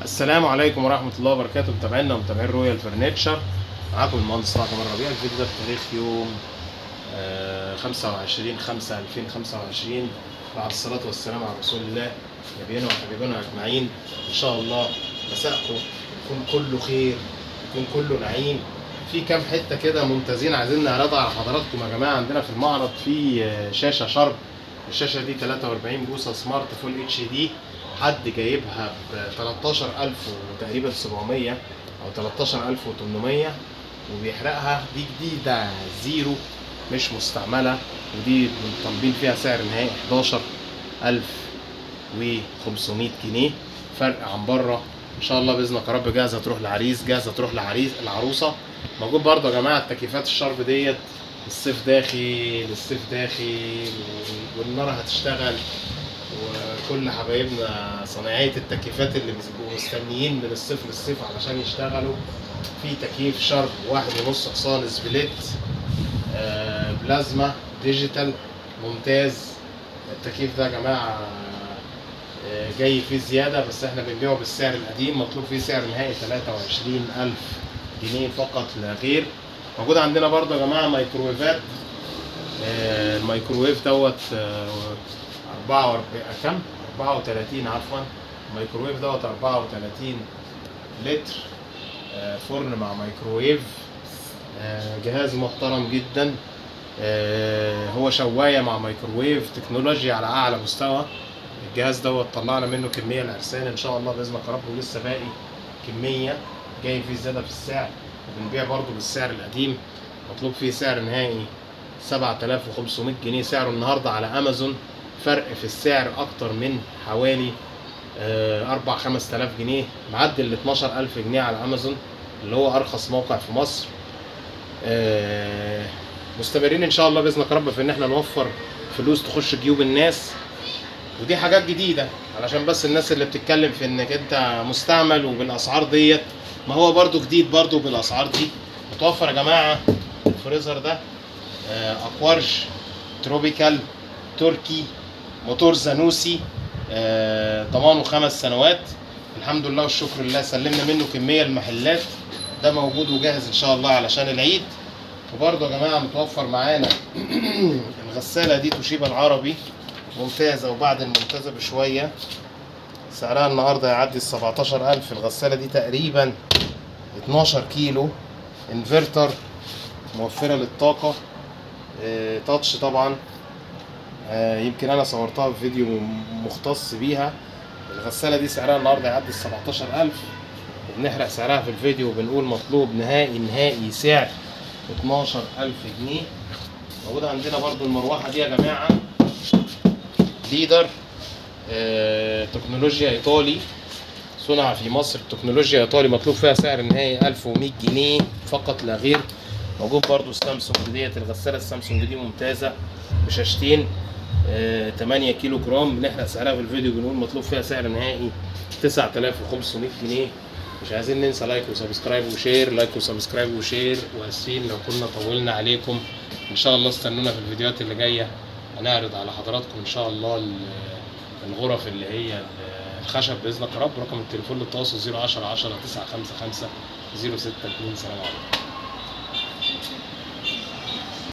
السلام عليكم ورحمة الله وبركاته. متابعينا ومتابعين رويال فرنتشر، معاكم المهندس طه كمال ربيع. الفيديو ده بتاريخ يوم 25/5/2025 بعد الصلاة والسلام على رسول الله نبينا وحبيبنا أجمعين. إن شاء الله مساءكم يكون كله خير، يكون كله نعيم. في كام حتة كده ممتازين عايزين نعرضها على حضراتكم يا جماعة. عندنا في المعرض في شاشة شرب. الشاشة دي 43 بوصة سمارت فول اتش دي، حد جايبها ب 13000 وتقريبا 700 او 13800 وبيحرقها. دي جديده زيرو مش مستعمله، ودي طالبين فيها سعر نهائي 11500 جنيه فرق عن بره. ان شاء الله باذنك يا رب جاهزه تروح لعريس، جاهزه تروح العروسه. موجود برضه يا جماعه التكييفات الشرب ديت، الصيف داخل، الصيف داخل والنار هتشتغل. وكل حبايبنا صناعية التكييفات اللي بيبقوا مستنيين من الصيف للصيف علشان يشتغلوا، في تكييف شرب 1.5 حصان سبليت بلازما ديجيتال ممتاز. التكييف ده يا جماعة جاي فيه زيادة، بس احنا بنبيعه بالسعر القديم، مطلوب فيه سعر نهائي 23000 جنيه فقط لا غير. موجود عندنا برضه يا جماعة مايكروويفات. الميكروويف دوت 34 عفوا. الميكروويف دوت 34 لتر، فرن مع ميكروويف. جهاز محترم جدا. هو شواية مع ميكروويف، تكنولوجيا على أعلى مستوى. الجهاز دوت طلعنا منه كمية العرسان إن شاء الله بإذنك يا رب، ولسه باقي كمية جاي فيه زيادة في السعر، وبنبيع برضه بالسعر القديم. مطلوب فيه سعر نهائي 7500 جنيه سعره النهارده على أمازون. فرق في السعر اكتر من حوالي 4-5000 جنيه، معدل ل 12000 جنيه على امازون اللي هو ارخص موقع في مصر. مستمرين ان شاء الله باذنك يا رب في ان احنا نوفر فلوس تخش جيوب الناس، ودي حاجات جديده علشان بس الناس اللي بتتكلم في انك انت مستعمل وبالاسعار ديت، ما هو برضو جديد برضو بالاسعار دي. متوفر يا جماعه الفريزر ده اكوارج تروبيكال تركي، موتور زانوسي، ضمانه 5 سنوات. الحمد لله والشكر لله سلمنا منه كمية المحلات. ده موجود وجاهز ان شاء الله علشان العيد. وبرضه يا جماعة متوفر معانا الغسالة دي توشيبا العربي ممتازة وبعد الممتازة بشوية. سعرها النهاردة يعدي 17000. الغسالة دي تقريبا 12 كيلو، انفرتر، موفرة للطاقة، تاتش طبعا. يمكن انا صورتها في فيديو مختص بيها. الغسالة دي سعرها النهارده يعدي 17000، وبنحرق سعرها في الفيديو وبنقول مطلوب نهائي سعر 12000 جنيه. موجودة عندنا برضو المروحة دي يا جماعة ليدر، تكنولوجيا ايطالي، صنع في مصر، تكنولوجيا ايطالي، مطلوب فيها سعر نهائي 1100 جنيه فقط لا غير. موجود برضو السامسونج ديت، الغسالة السامسونج دي ممتازة بشاشتين 8 كيلو جرام. بنحرق سعرها في الفيديو بنقول مطلوب فيها سعر نهائي 9500 جنيه. مش عايزين ننسى لايك وسبسكرايب وشير، لايك وسبسكرايب وشير، واسفين لو كنا طولنا عليكم. ان شاء الله استنونا في الفيديوهات اللي جايه، هنعرض على حضراتكم ان شاء الله الغرف اللي هي الخشب باذنك يا رب. رقم التليفون للتواصل 010 10 955 062. سلام عليكم.